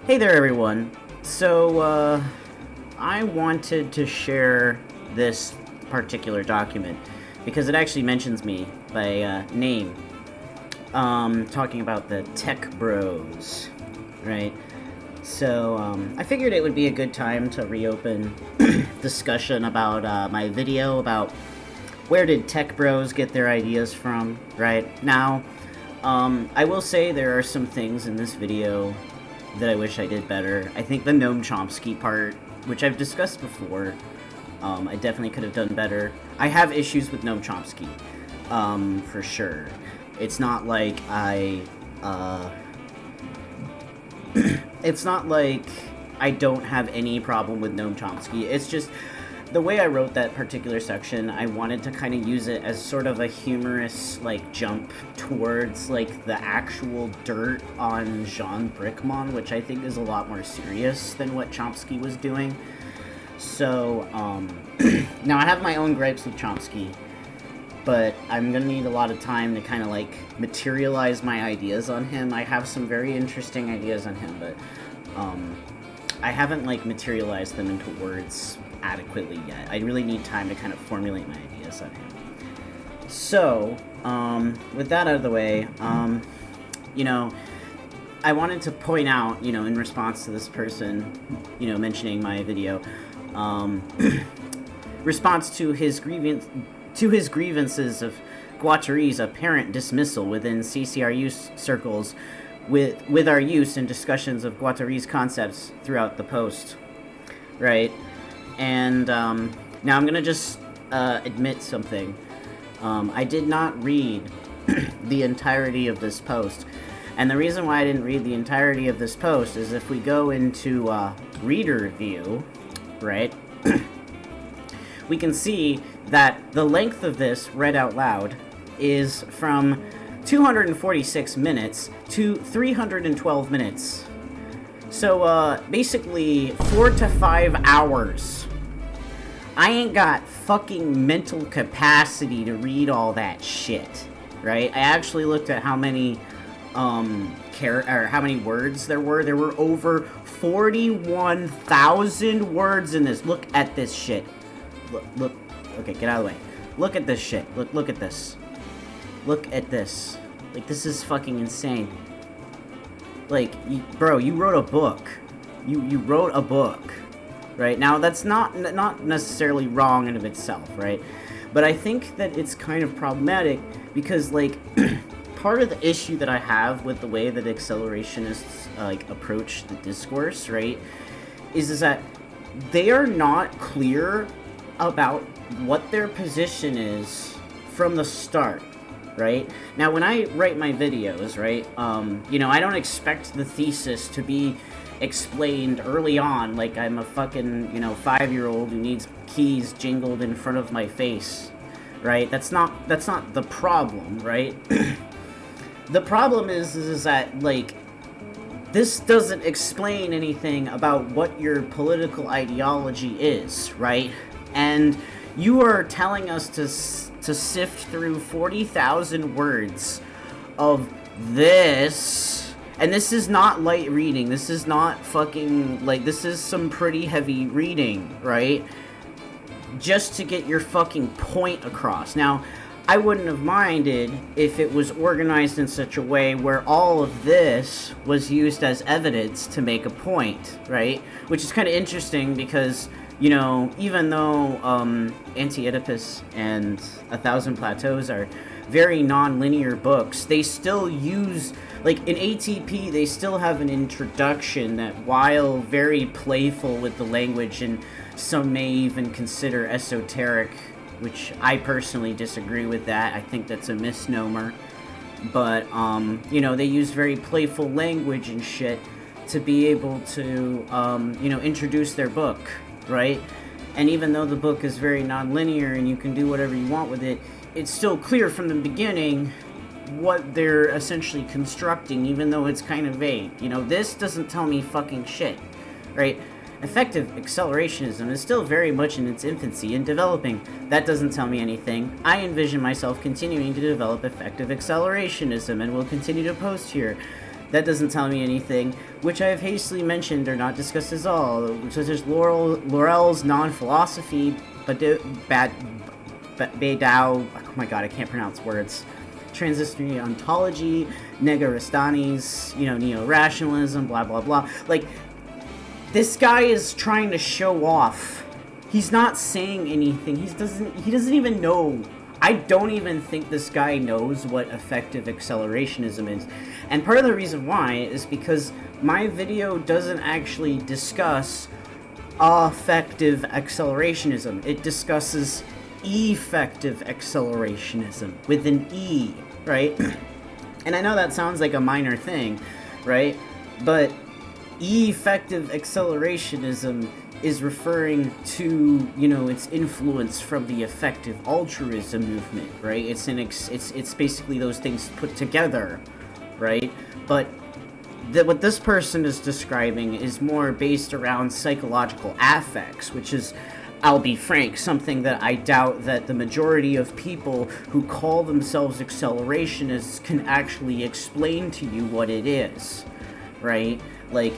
Hey there, everyone. So, I wanted to share this particular document because it actually mentions me by name, talking about the tech bros, right? So, I figured it would be a good time to reopen discussion about my video about where did tech bros get their ideas from, right? Now, I will say there are some things in this video that I wish I did better. I think the Noam Chomsky part, which I've discussed before, I definitely could have done better. I have issues with Noam Chomsky, for sure. It's not like it's not like I don't have any problem with Noam Chomsky. It's just the way I wrote that particular section, I wanted to kind of use it as sort of a humorous, like, jump towards, like, the actual dirt on Jean Brickman, which I think is a lot more serious than what Chomsky was doing. So, now I have my own gripes with Chomsky, but I'm gonna need a lot of time to kind of, like, materialize my ideas on him. I have some very interesting ideas on him, but, I haven't, like, materialized them into words adequately yet. I really need time to kind of formulate my ideas on him. So, with that out of the way, you know, I wanted to point out, you know, in response to this person, you know, mentioning my video, response to his grievances of Guattari's apparent dismissal within CCRU circles with our use in discussions of Guattari's concepts throughout the post, right? And now I'm gonna just admit something. I did not read the entirety of this post. And the reason why I didn't read the entirety of this post is if we go into reader view, right, we can see that the length of this read out loud is from 246 minutes to 312 minutes. So, basically, 4 to 5 hours. I ain't got fucking mental capacity to read all that shit, right? I actually looked at how many, how many words there were. There were over 41,000 words in this. Look at this shit. Look. Okay, get out of the way. Look at this shit. Look at this. Look at this. Like, this is fucking insane. Like, bro, you wrote a book. You wrote a book, right? Now, that's not necessarily wrong in of itself, right? But I think that it's kind of problematic because, like, part of the issue that I have with the way that accelerationists, like, approach the discourse, right, is that they are not clear about what their position is from the start. Right? Now, when I write my videos, right, you know, I don't expect the thesis to be explained early on like I'm a fucking, you know, 5-year-old who needs keys jingled in front of my face, right? That's not the problem, right? The problem is that, like, this doesn't explain anything about what your political ideology is, right? And you are telling us to sift through 40,000 words of this, and this is not light reading, this is not fucking, like, this is some pretty heavy reading, right? Just to get your fucking point across. Now, I wouldn't have minded if it was organized in such a way where all of this was used as evidence to make a point, right? Which is kind of interesting because, you know, even though Anti-Oedipus and 1,000 Plateaus are very non-linear books, they still use, like, in ATP, they still have an introduction that, while very playful with the language, and some may even consider esoteric, which I personally disagree with that. I think that's a misnomer. But, you know, they use very playful language and shit to be able to, you know, introduce their book, right? And even though the book is very non-linear and you can do whatever you want with it, it's still clear from the beginning what they're essentially constructing, even though it's kind of vague. You know, this doesn't tell me fucking shit, right? Effective accelerationism is still very much in its infancy and developing. That doesn't tell me anything. I envision myself continuing to develop effective accelerationism and will continue to post here. That doesn't tell me anything, which I have hastily mentioned or not discussed at all, such as Laurel's non-philosophy, Badao, oh my god, I can't pronounce words, transitory ontology, Negaristani's, neo-rationalism, blah blah blah. Like, this guy is trying to show off. He's not saying anything. He doesn't even know. I don't even think this guy knows what effective accelerationism is. And part of the reason why is because my video doesn't actually discuss effective accelerationism. It discusses effective accelerationism with an E, right? And I know that sounds like a minor thing, right? But effective accelerationism is referring to, its influence from the effective altruism movement, right? It's basically those things put together, right? But what this person is describing is more based around psychological affects, which is, I'll be frank, something that I doubt that the majority of people who call themselves accelerationists can actually explain to you what it is, right? Like,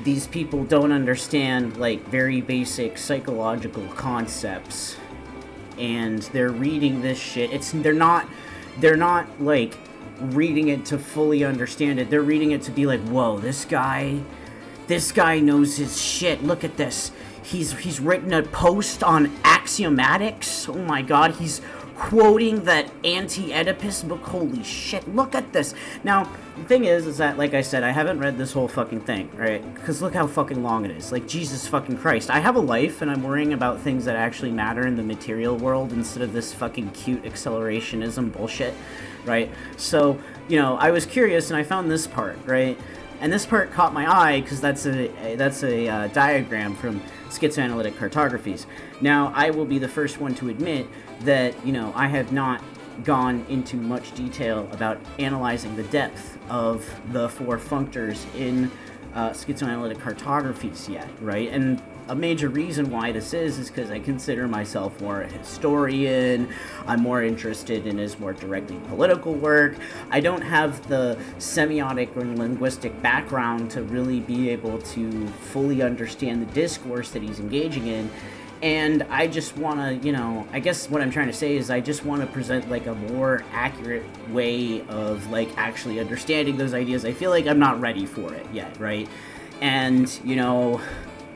these people don't understand, like, very basic psychological concepts, and they're reading this shit. They're not like reading it to fully understand it. They're reading it to be like, whoa, this guy knows his shit. Look at this. He's written a post on axiomatics. Oh my god, he's quoting that anti-Oedipus book. Holy shit, look at this. Now, the thing is that, like I said, I haven't read this whole fucking thing, right? Because look how fucking long it is. Like, Jesus fucking Christ. I have a life, and I'm worrying about things that actually matter in the material world instead of this fucking cute accelerationism bullshit, right? So, I was curious, and I found this part, right? And this part caught my eye because that's a diagram from schizoanalytic cartographies. Now, I will be the first one to admit that, I have not gone into much detail about analyzing the depth of the four functors in schizoanalytic cartographies yet, right? And a major reason why this is because I consider myself more a historian. I'm more interested in his more directly political work. I don't have the semiotic or linguistic background to really be able to fully understand the discourse that he's engaging in. And I just want to, I guess what I'm trying to say is I just want to present, like, a more accurate way of, like, actually understanding those ideas. I feel like I'm not ready for it yet, right? And,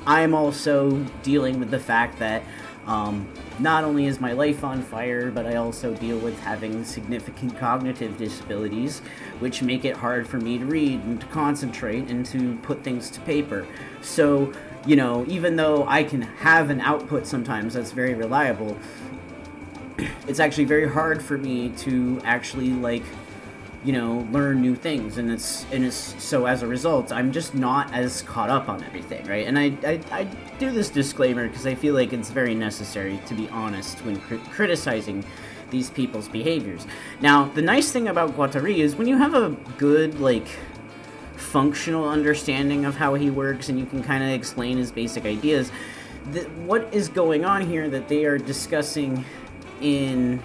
I'm also dealing with the fact that not only is my life on fire, but I also deal with having significant cognitive disabilities, which make it hard for me to read and to concentrate and to put things to paper. So, even though I can have an output sometimes that's very reliable, it's actually very hard for me to actually, like, learn new things, and it's so as a result, I'm just not as caught up on everything, right? And I do this disclaimer because I feel like it's very necessary to be honest when criticizing these people's behaviors. Now, the nice thing about Guattari is when you have a good, like, functional understanding of how he works and you can kind of explain his basic ideas, what is going on here that they are discussing in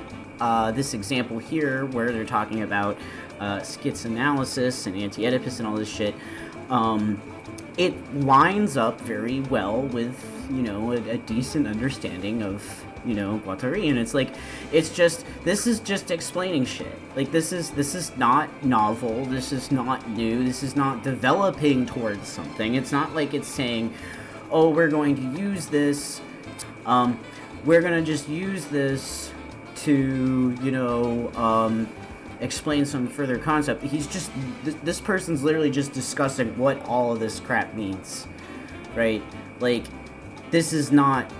this example here, where they're talking about schizanalysis and anti-Oedipus and all this shit, it lines up very well with, a decent understanding of, Guattari, and it's like, this is just explaining shit. Like, this is not novel, this is not new, this is not developing towards something. It's not like it's saying, oh, we're going to use this, we're gonna just use this to, explain some further concept. He's just, this person's literally just discussing what all of this crap means, right? Like, this is not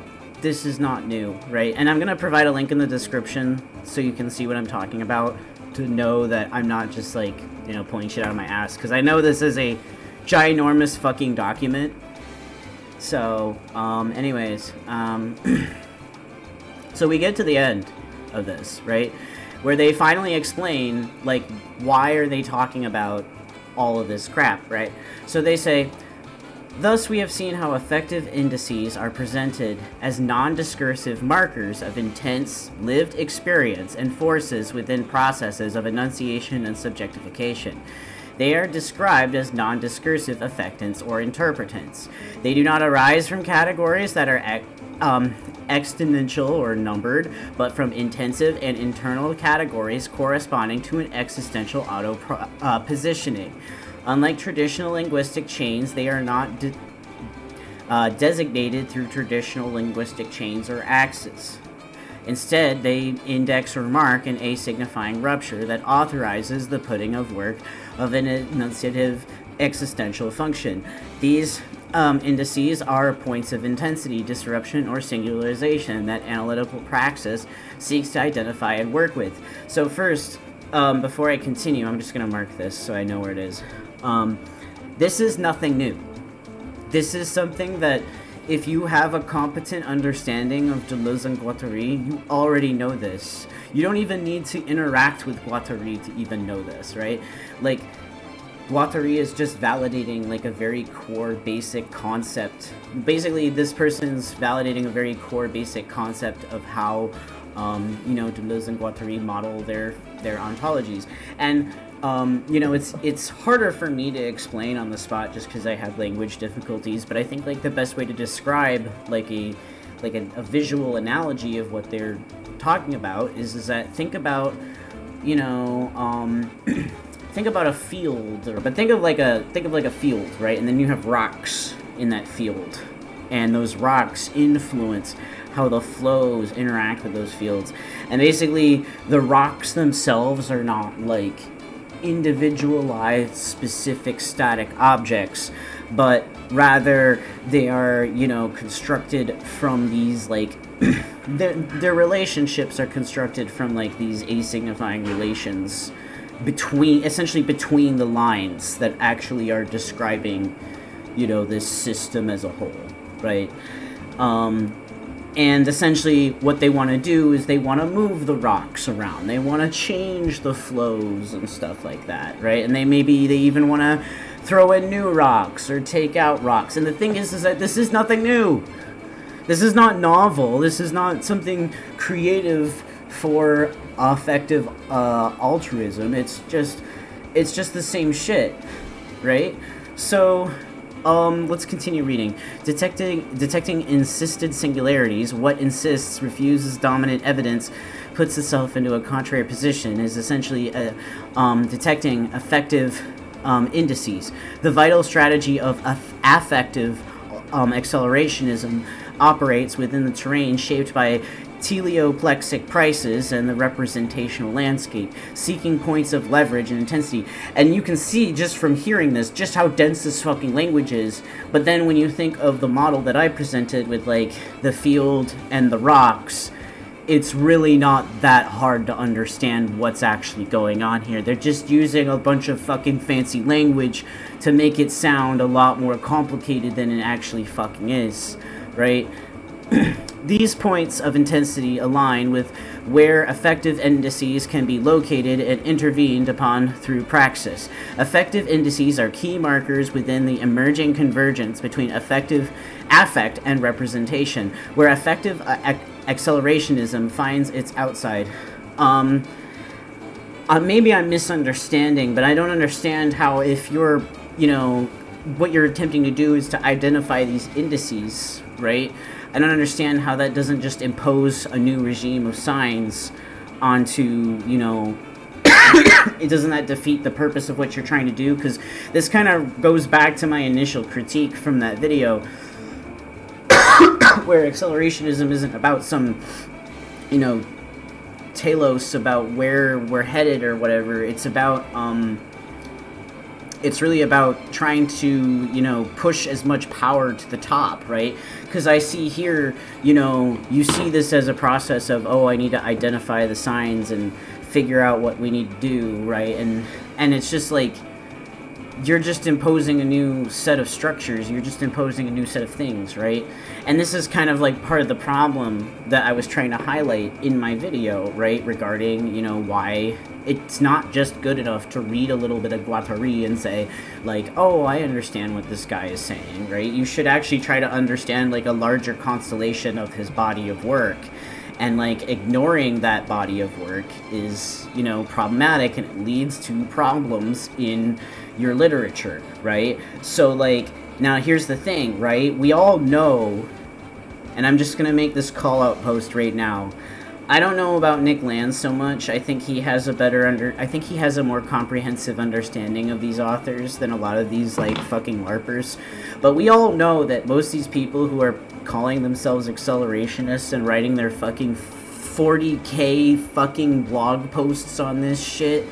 new, right? And I'm gonna provide a link in the description so you can see what I'm talking about, to know that I'm not just, like, pulling shit out of my ass, because I know this is a ginormous fucking document. So, anyways, so we get to the end of this, right? Where they finally explain, like, why are they talking about all of this crap, right? So they say, thus we have seen how effective indices are presented as non-discursive markers of intense, lived experience and forces within processes of enunciation and subjectification. They are described as non-discursive affectants or interpretants. They do not arise from categories that are exponential or numbered, but from intensive and internal categories corresponding to an existential auto-positioning. Unlike traditional linguistic chains, they are not designated through traditional linguistic chains or axes. Instead, they index or mark an asignifying rupture that authorizes the putting of work of an enunciative existential function. These indices are points of intensity, disruption, or singularization that analytical praxis seeks to identify and work with. So first, before I continue, I'm just going to mark this so I know where it is. This is nothing new. This is something that, if you have a competent understanding of Deleuze and Guattari, you already know this. You don't even need to interact with Guattari to even know this, right? Like, Guattari is just validating like a very core basic concept. Basically, this person's validating a very core basic concept of how, Deleuze and Guattari model their ontologies. And it's harder for me to explain on the spot just because I have language difficulties, but I think like the best way to describe like a visual analogy of what they're talking about is that think about think about a field, but think of like a field, right? And then you have rocks in that field, and those rocks influence how the flows interact with those fields. And basically the rocks themselves are not like individualized specific static objects, but rather they are constructed from these like their relationships are constructed from like these asignifying relations between the lines that actually are describing this system as a whole, right? And essentially what they want to do is they want to move the rocks around. They want to change the flows and stuff like that, right? And they even want to throw in new rocks or take out rocks. And the thing is that this is nothing new. This is not novel. This is not something creative for affective altruism. It's just the same shit, right? So let's continue reading. Detecting insisted singularities. What insists, refuses dominant evidence, puts itself into a contrary position, is essentially detecting affective indices. The vital strategy of affective accelerationism operates within the terrain shaped by teleoplexic prices and the representational landscape, seeking points of leverage and intensity. And you can see just from hearing this just how dense this fucking language is. But then when you think of the model that I presented with like the field and the rocks, it's really not that hard to understand what's actually going on here. They're just using a bunch of fucking fancy language to make it sound a lot more complicated than it actually fucking is, right? These points of intensity align with where affective indices can be located and intervened upon through praxis. Affective indices are key markers within the emerging convergence between affect and representation, where affective accelerationism finds its outside. Maybe I'm misunderstanding, but I don't understand how if you're, what you're attempting to do is to identify these indices, right? I don't understand how that doesn't just impose a new regime of signs onto, it doesn't that defeat the purpose of what you're trying to do? Because this kind of goes back to my initial critique from that video where accelerationism isn't about some, telos about where we're headed or whatever. It's about, it's really about trying to, push as much power to the top, right? Because I see here, you see this as a process of, I need to identify the signs and figure out what we need to do, right? And it's just like, you're just imposing a new set of structures. You're just imposing a new set of things, right? And this is kind of like part of the problem that I was trying to highlight in my video, right? Regarding, why it's not just good enough to read a little bit of Guattari and say, like, I understand what this guy is saying, right? You should actually try to understand, like, a larger constellation of his body of work. And, like, ignoring that body of work is, problematic, and it leads to problems in, your literature, right? So, like, now here's the thing, right? We all know, and I'm just going to make this call-out post right now. I don't know about Nick Land so much. I think he has a more comprehensive understanding of these authors than a lot of these, like, fucking LARPers. But we all know that most of these people who are calling themselves accelerationists and writing their fucking 40K fucking blog posts on this shit,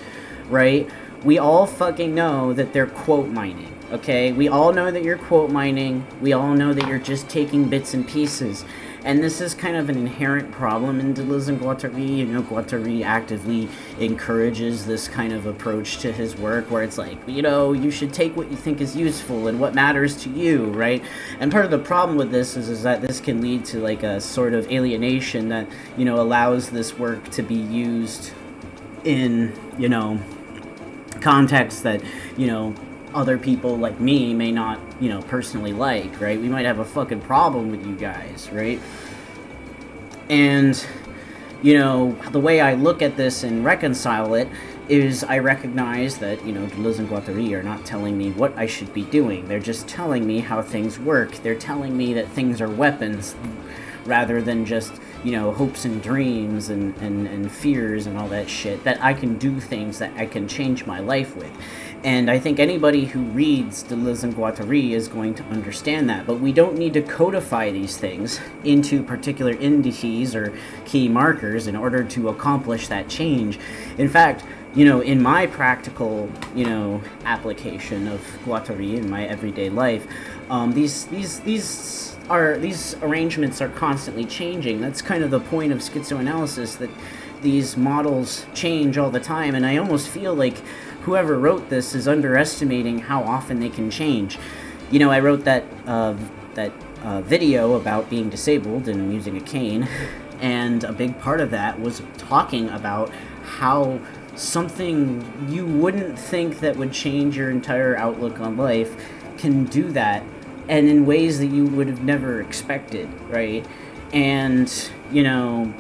right? We all fucking know that they're quote mining, okay? We all know that you're quote mining. We all know that you're just taking bits and pieces. And this is kind of an inherent problem in Deleuze and Guattari. You know, Guattari actively encourages this kind of approach to his work where it's like, you know, you should take what you think is useful and what matters to you, right? And part of the problem with this is that this can lead to like a sort of alienation that, you know, allows this work to be used in, you know, contexts that, you know, other people like me may not, you know, personally like, right? We might have a fucking problem with you guys, right? And, you know, the way I look at this and reconcile it is I recognize that, you know, Deleuze and Guattari are not telling me what I should be doing. They're just telling me how things work. They're telling me that things are weapons rather than just, you know, hopes and dreams and fears and all that shit, that I can do things that I can change my life with. And I think anybody who reads Deleuze and Guattari is going to understand that. But we don't need to codify these things into particular indices or key markers in order to accomplish that change. In fact, you know, in my practical, you know, application of Guattari in my everyday life, these arrangements are constantly changing. That's kind of the point of schizoanalysis, that these models change all the time, and I almost feel like whoever wrote this is underestimating how often they can change. You know, I wrote that video about being disabled and using a cane, and a big part of that was talking about how something you wouldn't think that would change your entire outlook on life can do that, and in ways that you would have never expected, right? And, you know,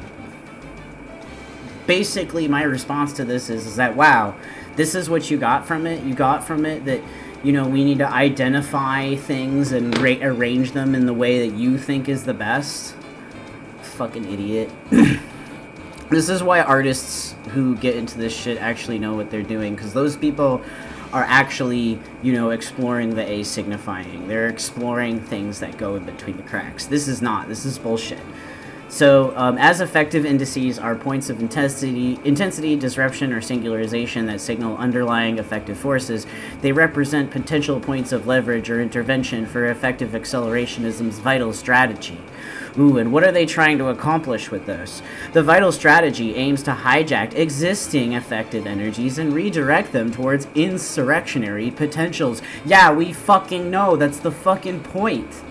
basically my response to this is that, wow, this is what you got from it. You got from it that, you know, we need to identify things and arrange them in the way that you think is the best. Fucking idiot. This is why artists who get into this shit actually know what they're doing, because those people are actually, you know, exploring the asignifying. They're exploring things that go in between the cracks. This is not. This is bullshit. So, as effective indices are points of intensity, disruption, or singularization that signal underlying effective forces, they represent potential points of leverage or intervention for effective accelerationism's vital strategy. Ooh, and what are they trying to accomplish with this? The vital strategy aims to hijack existing effective energies and redirect them towards insurrectionary potentials. Yeah, we fucking know. That's the fucking point.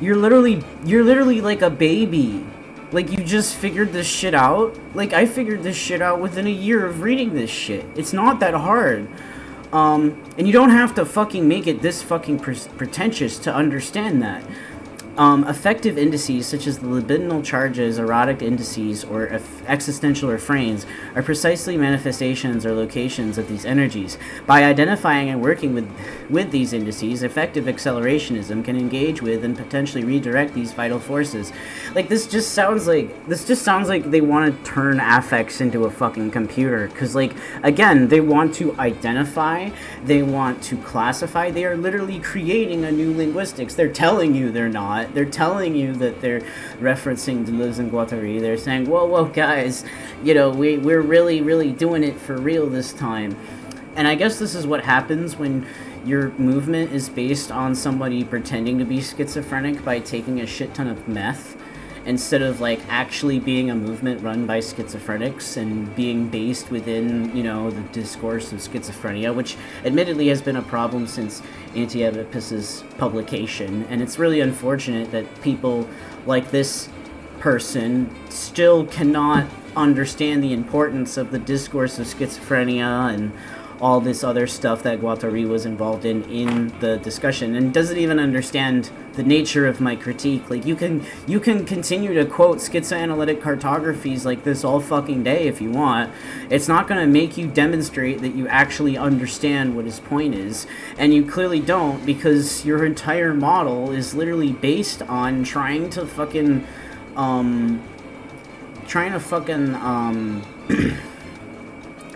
You're literally like a baby. Like, you just figured this shit out. Like, I figured this shit out within a year of reading this shit. It's not that hard. And you don't have to fucking make it this fucking pretentious to understand that. Effective indices, such as the libidinal charges, erotic indices, or existential refrains, are precisely manifestations or locations of these energies. By identifying and working with these indices, effective accelerationism can engage with and potentially redirect these vital forces. Like, this just sounds like they want to turn affects into a fucking computer. Because, like, again, they want to identify, they want to classify, they are literally creating a new linguistics. They're telling you they're not. They're telling you that they're referencing Deleuze and Guattari. They're saying, whoa, guys, you know, we're really doing it for real this time. And I guess this is what happens when your movement is based on somebody pretending to be schizophrenic by taking a shit ton of meth, instead of, like, actually being a movement run by schizophrenics and being based within, you know, the discourse of schizophrenia, which admittedly has been a problem since Anti-Oedipus's publication. And it's really unfortunate that people like this person still cannot understand the importance of the discourse of schizophrenia and all this other stuff that Guattari was involved in the discussion, and doesn't even understand the nature of my critique. Like, you can continue to quote schizoanalytic cartographies like this all fucking day if you want. It's not going to make you demonstrate that you actually understand what his point is, and you clearly don't, because your entire model is literally based on trying to fucking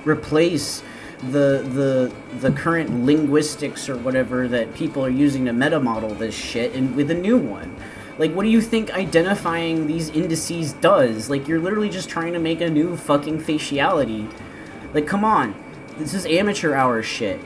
replace the current linguistics or whatever that people are using to meta model this shit and with a new one. Like, what do you think identifying these indices does? Like, you're literally just trying to make a new fucking faciality. Like, come on. This is amateur hour shit.